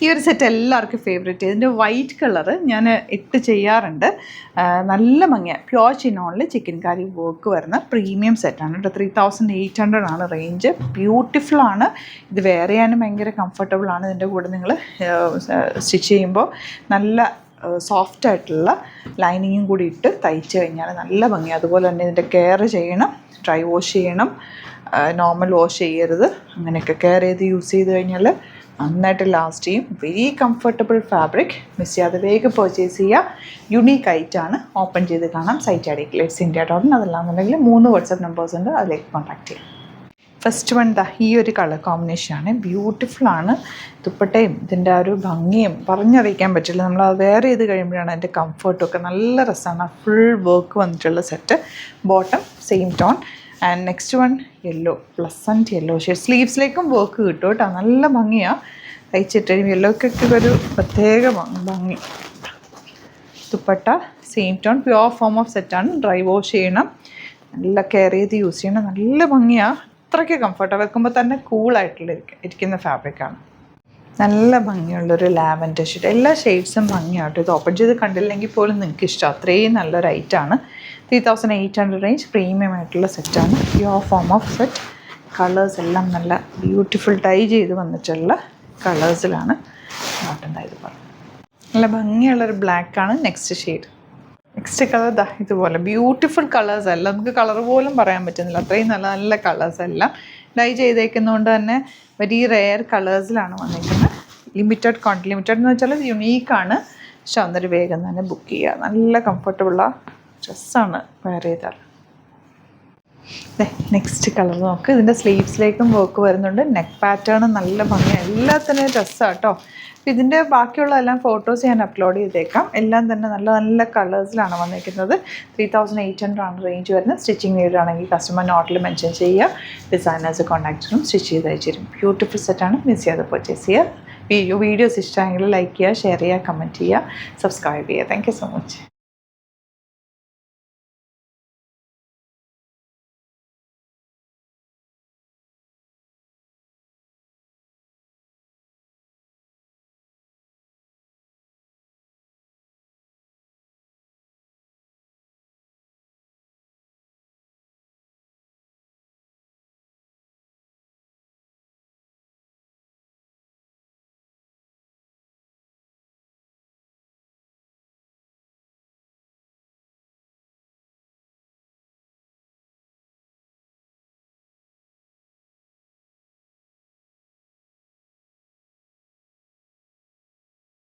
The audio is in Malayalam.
ഈ ഒരു സെറ്റ് എല്ലാവർക്കും ഫേവറേറ്റ്. ഇതിൻ്റെ വൈറ്റ് കളറ് ഞാൻ ഇട്ട് ചെയ്യാറുണ്ട്. നല്ല ഭംഗിയാണ്. പ്യോർ ചിനോണിൽ ചിക്കൻ കാരി വർക്ക് വരുന്ന പ്രീമിയം സെറ്റാണ് കേട്ടോ. 3800 ആണ് റേഞ്ച്. ബ്യൂട്ടിഫുള്ളാണ്. ഇത് വെയർ ചെയ്യാനും ഭയങ്കര കംഫർട്ടബിളാണ്. ഇതിൻ്റെ കൂടെ നിങ്ങൾ സ്റ്റിച്ച് ചെയ്യുമ്പോൾ നല്ല സോഫ്റ്റായിട്ടുള്ള ലൈനിങ്ങും കൂടി ഇട്ട് തയ്ച്ച് കഴിഞ്ഞാൽ നല്ല ഭംഗിയാണ്. അതുപോലെ തന്നെ ഇതിൻ്റെ കെയർ ചെയ്യണം, ഡ്രൈ വാഷ് ചെയ്യണം, നോർമൽ വാഷ് ചെയ്യരുത്. അങ്ങനെയൊക്കെ കെയർ ചെയ്ത് യൂസ് ചെയ്ത് കഴിഞ്ഞാൽ നന്നായിട്ട് ലാസ്റ്റ് ചെയ്യും. Very comfortable fabric. മിസ് ചെയ്യാതെ വേഗം പർച്ചേസ് ചെയ്യുക. യുണീക്ക് ആയിട്ടാണ്. ഓപ്പൺ ചെയ്ത് കാണാം. Site @eclatesIndia.in. അതല്ലാന്നുണ്ടെങ്കിൽ 3 വാട്സപ്പ് നമ്പേഴ്സ് ഉണ്ട്, അതിലേക്ക് കോൺടാക്ട് ചെയ്യാം. ഫസ്റ്റ് വൺ ഈ ഒരു കളർ കോമ്പിനേഷനാണ്. ബ്യൂട്ടിഫുള്ളാണ്. ദുപ്പട്ടയും ഇതിൻ്റെ ആ ഒരു ഭംഗിയും പറഞ്ഞറിയിക്കാൻ പറ്റില്ല. നമ്മൾ അത് വെയർ ചെയ്ത് കഴിയുമ്പോഴാണ് അതിൻ്റെ കംഫർട്ടൊക്കെ നല്ല രസമാണ്. ഫുൾ വർക്ക് വന്നിട്ടുള്ള set. Bottom same tone. And next one yellow, pleasant yellow shade. സ്ലീവ്സിലേക്കും വർക്ക് കിട്ടും കേട്ടോ. നല്ല ഭംഗിയാണ്. തയ്ച്ചിട്ട് യെല്ലോക്കൊക്കെ ഒരു പ്രത്യേക ഭംഗി. Dupatta same tone. Pure form of സെറ്റാണ്. ഡ്രൈ വാഷ് ചെയ്യണം, നല്ല കെയർ ചെയ്ത് യൂസ് ചെയ്യണം. നല്ല ഭംഗിയാണ്. അത്രയ്ക്ക് കംഫർട്ടാണ്. വെക്കുമ്പോൾ തന്നെ കൂളായിട്ടുള്ള ഇരിക്കുന്ന ഫാബ്രിക്കാണ്. നല്ല ഭംഗിയുള്ളൊരു ലാവൻഡർ ഷെയ്ഡ്. എല്ലാ ഷെയ്ഡ്സും ഭംഗിയാട്ടോ. ഇത് ഓപ്പൺ ചെയ്ത് കണ്ടില്ലെങ്കിൽ പോലും നിങ്ങൾക്ക് ഇഷ്ടം. അത്രയും നല്ല റേറ്റാണ്. 3800 റേഞ്ച്. പ്രീമിയം ആയിട്ടുള്ള സെറ്റാണ്. Pure form of set. Colours എല്ലാം നല്ല ബ്യൂട്ടിഫുൾ ഡൈ ചെയ്ത് വന്നിട്ടുള്ള കളേഴ്സിലാണ് നോട്ടുണ്ടായത്. നല്ല ഭംഗിയുള്ളൊരു ബ്ലാക്കാണ് നെക്സ്റ്റ് ഷെയ്ഡ്. നെക്സ്റ്റ് കളർ ഇതുപോലെ ബ്യൂട്ടിഫുൾ കളേഴ്സ് അല്ല, നമുക്ക് കളർ പോലും പറയാൻ പറ്റുന്നില്ല. അത്രയും നല്ല നല്ല കളേഴ്സ് എല്ലാം ഡൈ ചെയ്തേക്കുന്നതുകൊണ്ട് തന്നെ വെരി റെയർ കളേഴ്സിലാണ് വന്നിരിക്കുന്നത്. Limited quantity. ലിമിറ്റഡ് എന്ന് വെച്ചാൽ യുണീക്കാണ്. പക്ഷെ അന്നൊരു വേഗം തന്നെ ബുക്ക് ചെയ്യുക. നല്ല കംഫർട്ടബിളാണ്. ഡ്രസ്സാണ് വെയർ ചെയ്താൽ. നെക്സ്റ്റ് കളർ നോക്ക്. ഇതിൻ്റെ സ്ലീവ്സിലേക്കും വർക്ക് വരുന്നുണ്ട്. നെക്ക് പാറ്റേൺ നല്ല ഭംഗിയാണ്. എല്ലാത്തിനും ഡ്രസ്സാണ് കേട്ടോ. അപ്പോൾ ഇതിൻ്റെ ബാക്കിയുള്ള എല്ലാം ഫോട്ടോസ് ഞാൻ അപ്ലോഡ് ചെയ്തേക്കാം. എല്ലാം തന്നെ നല്ല നല്ല കളേഴ്സിലാണ് വന്നിരിക്കുന്നത്. 3800 ആണ് റേഞ്ച് വരുന്നത്. സ്റ്റിച്ചിങ് നീഡാണെങ്കിൽ കസ്റ്റമർ നോട്ടിൽ മെൻഷൻ ചെയ്യുക. ഡിസൈനേഴ്സ് കോൺടാക്ട് ചെയ്യും, സ്റ്റിച്ച് ചെയ്ത് അയച്ചിരും. ബ്യൂട്ടിഫുൾ സെറ്റാണ്. മിസ് ചെയ്യാതെ പർച്ചേസ് ചെയ്യുക. വീഡിയോസ് ഇഷ്ടമായെങ്കിൽ ലൈക്ക് ചെയ്യുക, ഷെയർ ചെയ്യുക, കമൻറ്റ് ചെയ്യുക, സബ്സ്ക്രൈബ് ചെയ്യുക. Thank you so much.